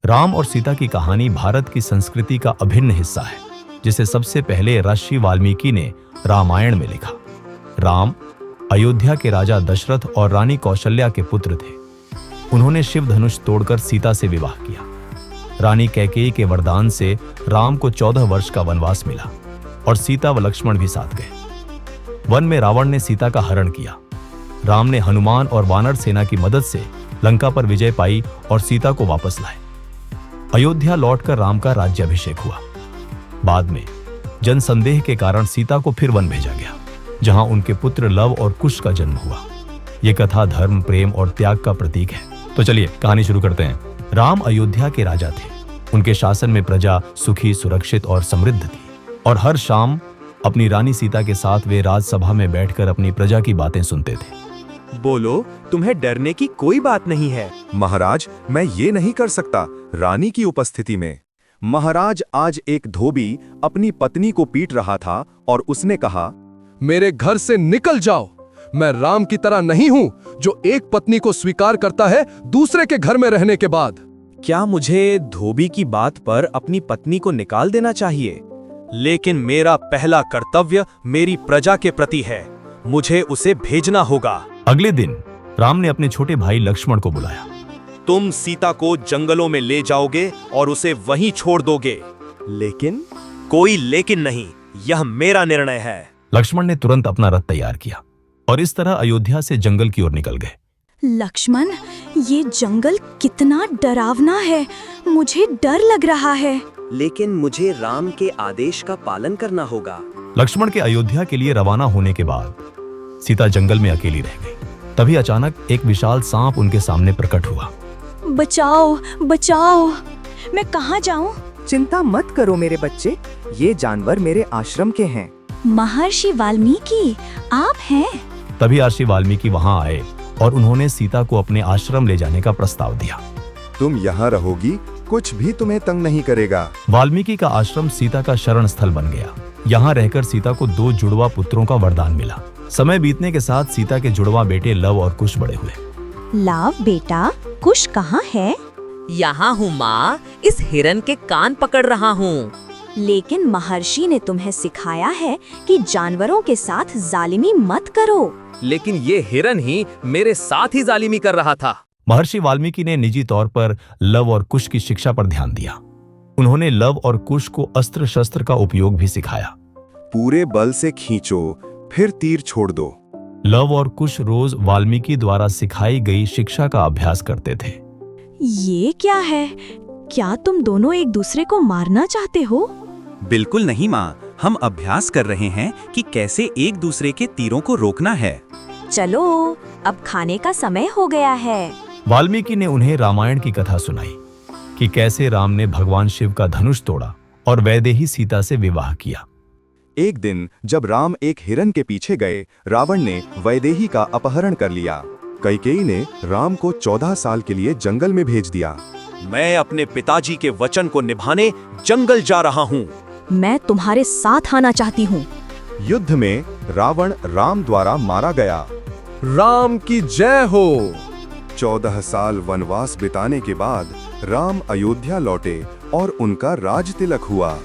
राम और सीता की कहानी भारत की संस्कृति का अभिन्न हिस्सा है, जिसे सबसे पहले ऋषि वाल्मीकि ने रामायण में लिखा। राम अयोध्या के राजा दशरथ और रानी कौशल्या के पुत्र थे। उन्होंने शिव धनुष तोड़कर सीता से विवाह किया। रानी कैकेयी के वरदान से राम को 14 वर्ष का वनवास मिला और सीता व लक्ष्मण भी साथ गए। वन में रावण ने सीता का हरण किया। राम ने हनुमान और वानर सेना की मदद से लंका पर विजय पाई और सीता को वापस लाए। अयोध्या लौटकर राम का राज्याभिषेक हुआ। बाद में जनसंदेह के कारण सीता को फिर वन भेजा गया, जहां उनके पुत्र लव और कुश का जन्म हुआ। यह कथा धर्म, प्रेम और त्याग का प्रतीक है। तो चलिए कहानी शुरू करते हैं। राम अयोध्या के राजा थे। उनके शासन में प्रजा सुखी, सुरक्षित और समृद्ध थी, और हर शाम अपनी रानी सीता के साथ वे राजसभा में बैठकर अपनी प्रजा की बातें सुनते थे। बोलो, तुम्हें डरने की कोई बात नहीं है। महाराज, मैं ये नहीं कर सकता रानी की उपस्थिति में। महाराज, आज एक धोबी अपनी पत्नी को पीट रहा था और उसने कहा, मेरे घर से निकल जाओ। मैं राम की तरह नहीं हूं जो एक पत्नी को स्वीकार करता है दूसरे के घर में रहने के बाद। क्या मुझे धोबी की बात पर अपनी पत्नी को निकाल देना चाहिए? लेकिन मेरा पहला कर्तव्य मेरी प्रजा के प्रति है। मुझे उसे भेजना होगा। अगले दिन राम ने अपने छोटे भाई लक्ष्मण को बुलाया। तुम सीता को जंगलों में ले जाओगे और उसे वहीं छोड़ दोगे। लेकिन? कोई लेकिन नहीं, यह मेरा निर्णय है। लक्ष्मण ने तुरंत अपना रथ तैयार किया और इस तरह अयोध्या से जंगल की ओर निकल गए। लक्ष्मण, ये जंगल कितना डरावना है, मुझे डर लग रहा है। लेकिन मुझे राम के आदेश का पालन करना होगा। लक्ष्मण के अयोध्या के लिए रवाना होने के बाद सीता जंगल में अकेली रह गई। तभी अचानक एक विशाल सांप उनके सामने प्रकट हुआ। बचाओ, बचाओ, मैं कहाँ जाऊँ? चिंता मत करो मेरे बच्चे, ये जानवर मेरे आश्रम के हैं। महर्षि वाल्मीकि, आप हैं? तभी महर्षि वाल्मीकि वहां आए और उन्होंने सीता को अपने आश्रम ले जाने का प्रस्ताव दिया। तुम यहाँ रहोगी, कुछ भी तुम्हें तंग नहीं करेगा। वाल्मीकि का आश्रम सीता का शरण स्थल बन गया। यहाँ रहकर सीता को 2 जुड़वा पुत्रों का वरदान मिला। समय बीतने के साथ सीता के जुड़वा बेटे लव और कुश बड़े हुए। लव बेटा, कुश कहाँ है? यहाँ हूँ माँ, इस हिरन के कान पकड़ रहा हूँ। लेकिन महर्षि ने तुम्हें सिखाया है कि जानवरों के साथ जालिमी मत करो। लेकिन ये हिरन ही मेरे साथ ही जालिमी कर रहा था। महर्षि वाल्मीकि ने निजी तौर पर लव और कुश की शिक्षा पर ध्यान दिया। उन्होंने लव और कुश को अस्त्र शस्त्र का उपयोग भी सिखाया। पूरे बल से खींचो, फिर तीर छोड़ दो। लव और कुश रोज वाल्मीकि द्वारा सिखाई गई शिक्षा का अभ्यास करते थे। ये क्या है? क्या तुम दोनों एक दूसरे को मारना चाहते हो? बिल्कुल नहीं माँ, हम अभ्यास कर रहे हैं कि कैसे एक दूसरे के तीरों को रोकना है। चलो, अब खाने का समय हो गया है। वाल्मीकि ने उन्हें रामायण की कथा सुनाई कि कैसे राम ने भगवान शिव का धनुष तोड़ा और वैदेही सीता से विवाह किया। एक दिन जब राम एक हिरन के पीछे गए, रावण ने वैदेही का अपहरण कर लिया। कैकेयी ने राम को 14 साल के लिए जंगल में भेज दिया। मैं अपने पिताजी के वचन को निभाने जंगल जा रहा हूँ। मैं तुम्हारे साथ आना चाहती हूँ। युद्ध में रावण राम द्वारा मारा गया। राम की जय हो। 14 साल वनवास बिताने के बाद राम अयोध्या लौटे और उनका राज तिलक हुआ।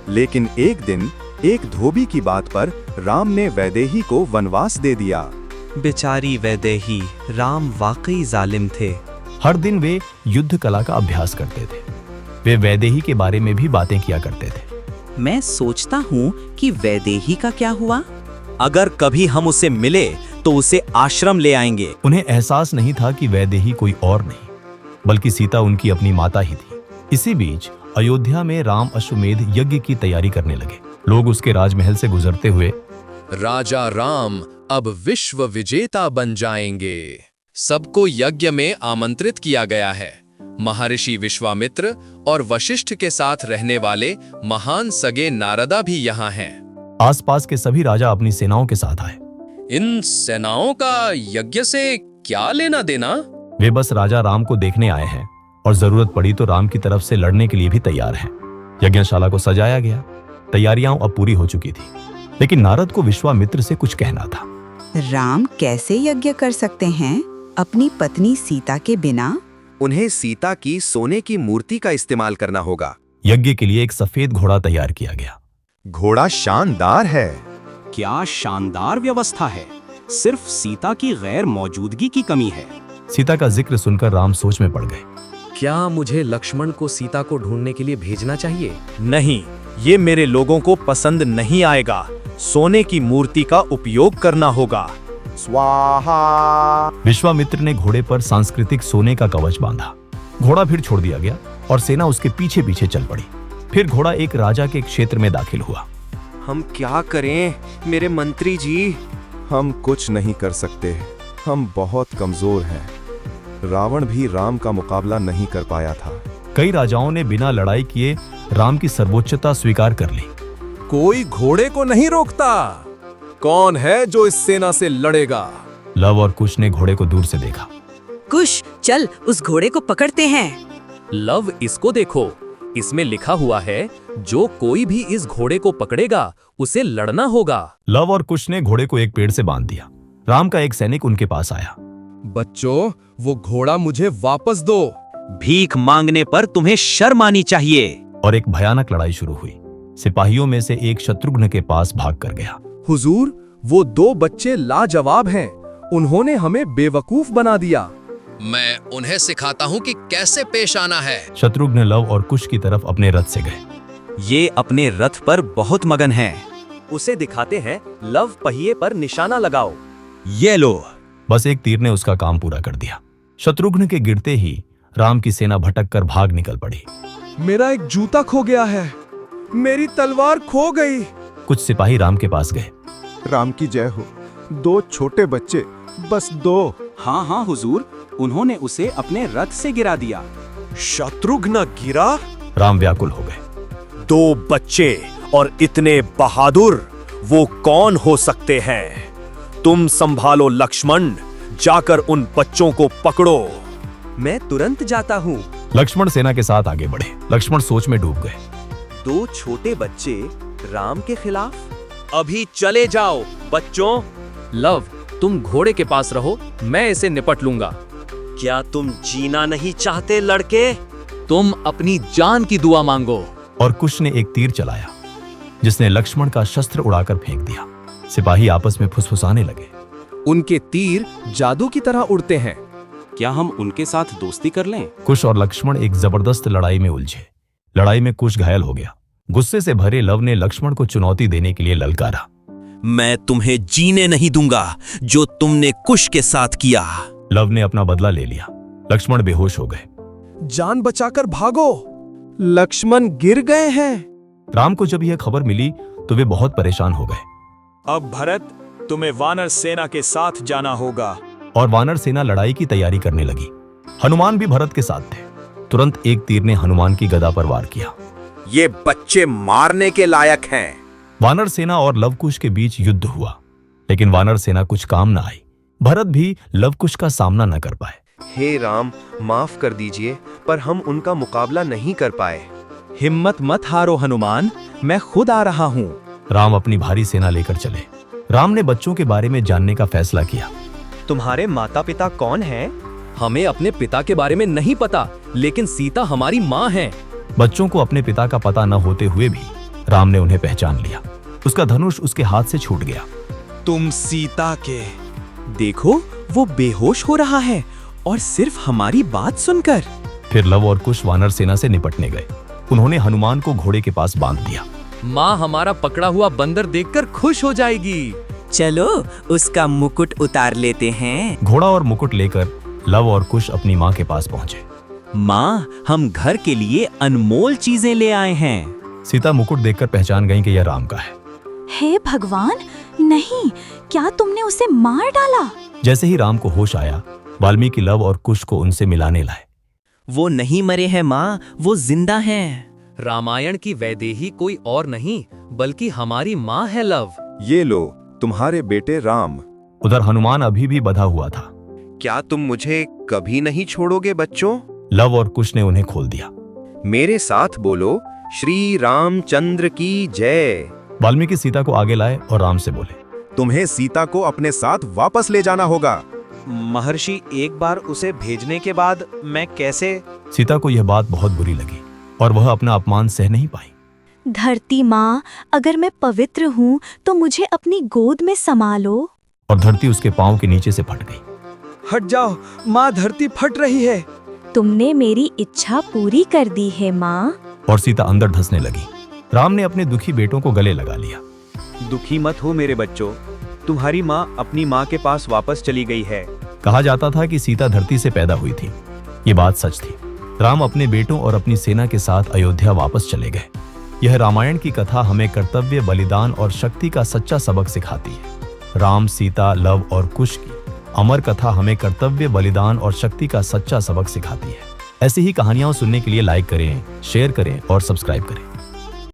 लेकिन एक दिन एक धोबी की बात पर राम ने वैदेही को वनवास दे दिया। बेचारी वैदेही, राम वाकई जालिम थे। हर दिन वे युद्ध कला का अभ्यास करते थे। वे वैदेही के बारे में भी बातें किया करते थे। मैं सोचता हूँ कि वैदेही का क्या हुआ? अगर कभी हम उसे मिले तो उसे आश्रम ले आएंगे। उन्हें एहसास नहीं था कि वैदेही कोई और नहीं, बल्कि सीता उनकी अपनी माता ही थी। इसी बीच अयोध्या में राम अश्वमेध यज्ञ की तैयारी करने लगे। लोग उसके राजमहल से गुजरते हुए, राजा राम अब विश्व विजेता बन जाएंगे। सबको यज्ञ में आमंत्रित किया गया है। महर्षि विश्वामित्र और वशिष्ठ के साथ रहने वाले महान सगे नारदा भी यहाँ हैं। आसपास के सभी राजा अपनी सेनाओं के साथ आए। इन सेनाओं का यज्ञ से क्या लेना देना? वे बस राजा राम को देखने आए हैं और जरूरत पड़ी तो राम की तरफ से लड़ने के लिए भी तैयार हैं। यज्ञशाला को सजाया गया। तैयारियां अब पूरी हो चुकी थी, लेकिन नारद को विश्वामित्र से कुछ कहना था। राम कैसे यज्ञ कर सकते हैं अपनी पत्नी सीता के बिना? उन्हें सीता की सोने की मूर्ति का इस्तेमाल करना होगा। यज्ञ के लिए एक सफेद घोड़ा तैयार किया गया। घोड़ा शानदार है। क्या शानदार व्यवस्था है। सिर्फ सीता की गैर मौजूदगी की कमी है। सीता का जिक्र सुनकर राम सोच में पड़ गए। क्या मुझे लक्ष्मण को सीता को ढूंढने के लिए भेजना चाहिए? नहीं, ये मेरे लोगों को पसंद नहीं आएगा। सोने की मूर्ति का उपयोग करना होगा। स्वाहा। विश्वामित्र ने घोड़े पर सांस्कृतिक सोने का कवच बांधा। घोड़ा फिर छोड़ दिया गया और सेना उसके पीछे पीछे चल पड़ी। फिर घोड़ा एक राजा के क्षेत्र में दाखिल हुआ। हम क्या करें मेरे मंत्री जी? हम कुछ नहीं कर सकते, हम बहुत कमजोर हैं। रावण भी राम का मुकाबला नहीं कर पाया था। कई राजाओं ने बिना लड़ाई किए राम की सर्वोच्चता स्वीकार कर ली। कोई घोड़े को नहीं रोकता। कौन है जो इस सेना से लड़ेगा? लव और कुश ने घोड़े को दूर से देखा। कुश, चल उस घोड़े को पकड़ते हैं। लव, इसको देखो, इसमें लिखा हुआ है जो कोई भी इस घोड़े को पकड़ेगा उसे लड़ना होगा। लव और कुश ने घोड़े को एक पेड़ से बांध दिया। राम का एक सैनिक उनके पास आया। बच्चों, वो घोड़ा मुझे वापस दो। भीख मांगने पर तुम्हें शर्म आनी चाहिए। और एक भयानक लड़ाई शुरू हुई। सिपाहियों में से एक शत्रुघ्न के पास भाग कर गया। हुजूर, वो 2 बच्चे लाजवाब हैं। उन्होंने हमें बेवकूफ बना दिया। मैं उन्हें सिखाता हूँ कि कैसे पेश आना है। शत्रुघ्न लव और कुश की तरफ अपने रथ से गए। ये अपने रथ पर बहुत मगन है। उसे दिखाते हैं। लव, पहिए पर निशाना लगाओ। ये लो। बस एक तीर ने उसका काम पूरा कर दिया। शत्रुघ्न के गिरते ही राम की सेना भटक कर भाग निकल पड़ी। मेरा एक जूता खो गया है। मेरी तलवार खो गई। कुछ सिपाही राम के पास गए। राम की जय हो। 2 छोटे बच्चे, बस 2। हाँ हाँ हुजूर, उन्होंने उसे अपने रथ से गिरा दिया। शत्रुघ्न गिरा? राम व्याकुल हो गए। 2 बच्चे और इतने बहादुर, वो कौन हो सकते हैं? तुम संभालो लक्ष्मण, जाकर उन बच्चों को पकड़ो। मैं तुरंत जाता हूँ। लक्ष्मण सेना के साथ आगे बढ़े। लक्ष्मण सोच में डूब गए। 2 छोटे बच्चे राम के खिलाफ? अभी चले जाओ बच्चों। लव, तुम घोड़े के पास रहो, मैं इसे निपट लूंगा। क्या तुम जीना नहीं चाहते लड़के? तुम अपनी जान की दुआ मांगो। और कुश ने एक तीर चलाया जिसने लक्ष्मण का शस्त्र उड़ाकर फेंक दिया। सिपाही आपस में फुसफुसाने लगे। उनके तीर जादू की तरह उड़ते हैं। क्या हम उनके साथ दोस्ती कर लें? कुश और लक्ष्मण एक जबरदस्त लड़ाई में उलझे। लड़ाई में कुश घायल हो गया। गुस्से से भरे लव ने लक्ष्मण को चुनौती देने के लिए ललकारा। मैं तुम्हें जीने नहीं दूंगा जो तुमने कुश के साथ किया। लव ने अपना बदला ले लिया। लक्ष्मण बेहोश हो गए। जान बचाकर भागो, लक्ष्मण गिर गए हैं। राम को जब यह खबर मिली तो वे बहुत परेशान हो गए। अब भरत, तुम्हें वानर सेना के साथ जाना होगा। और वानर सेना लड़ाई की तैयारी करने लगी। हनुमान भी भरत के साथ थे। तुरंत एक तीर ने हनुमान की गदा पर वार किया। ये बच्चे मारने के लायक हैं। वानर सेना और लवकुश के बीच युद्ध हुआ, लेकिन वानर सेना कुछ काम न आई। भरत भी लवकुश का सामना न कर पाए। हे राम, माफ कर दीजिए, पर हम उनका मुकाबला नहीं कर पाए। हिम्मत मत हारो हनुमान, मैं खुद आ रहा हूँ। राम अपनी भारी सेना लेकर चले। राम ने बच्चों के बारे में जानने का फैसला किया। तुम्हारे माता पिता कौन हैं? हमें अपने पिता के बारे में नहीं पता, लेकिन सीता हमारी माँ है। बच्चों को अपने पिता का पता न होते हुए भी राम ने उन्हें पहचान लिया। उसका धनुष उसके हाथ से छूट गया। तुम सीता के। देखो, वो बेहोश हो रहा है, और सिर्फ हमारी बात सुनकर। फिर लव और कुश वानर सेना से निपटने गए। उन्होंने हनुमान को घोड़े के पास बांध दिया। माँ हमारा पकड़ा हुआ बंदर देखकर खुश हो जाएगी। चलो उसका मुकुट उतार लेते हैं। घोड़ा और मुकुट लेकर लव और कुश अपनी माँ के पास पहुंचे। माँ, हम घर के लिए अनमोल चीजें ले आए हैं। सीता मुकुट देखकर पहचान गई कि यह राम का है। हे भगवान, नहीं, क्या तुमने उसे मार डाला? जैसे ही राम को होश आया, वाल्मीकि लव और कुश को उनसे मिलाने लाए। वो नहीं मरे हैं माँ, वो जिंदा हैं। रामायण की वैदेही कोई और नहीं बल्कि हमारी माँ है लव। ये लो तुम्हारे बेटे राम। उधर हनुमान अभी भी बंधा हुआ था। क्या तुम मुझे कभी नहीं छोड़ोगे बच्चों? लव और कुश ने उन्हें खोल दिया। मेरे साथ बोलो, श्री रामचंद्र की जय। वाल्मीकि सीता को आगे लाए और राम से बोले, तुम्हें सीता को अपने साथ वापस ले जाना होगा। महर्षि एक बार उसे भेजने के बाद मैं कैसे? सीता को यह बात बहुत बुरी लगी और वह अपना अपमान सह नहीं पाई। धरती माँ, अगर मैं पवित्र हूँ तो मुझे अपनी गोद में समा लो। और धरती उसके पांव के नीचे से फट गई। हट जाओ माँ, धरती फट रही है। तुमने मेरी इच्छा पूरी कर दी है माँ। और सीता अंदर धंसने लगी। राम ने अपने दुखी बेटों को गले लगा लिया। दुखी मत हो मेरे बच्चों, तुम्हारी माँ अपनी माँ के पास वापस चली गई है। कहा जाता था कि सीता धरती से पैदा हुई थी। ये बात सच थी। राम अपने बेटों और अपनी सेना के साथ अयोध्या वापस चले गए। यह रामायण की कथा हमें कर्तव्य, बलिदान और शक्ति का सच्चा सबक सिखाती है। राम, सीता, लव और कुश की अमर कथा हमें कर्तव्य, बलिदान और शक्ति का सच्चा सबक सिखाती है। ऐसी ही कहानियां सुनने के लिए लाइक करें, शेयर करें और सब्सक्राइब करें।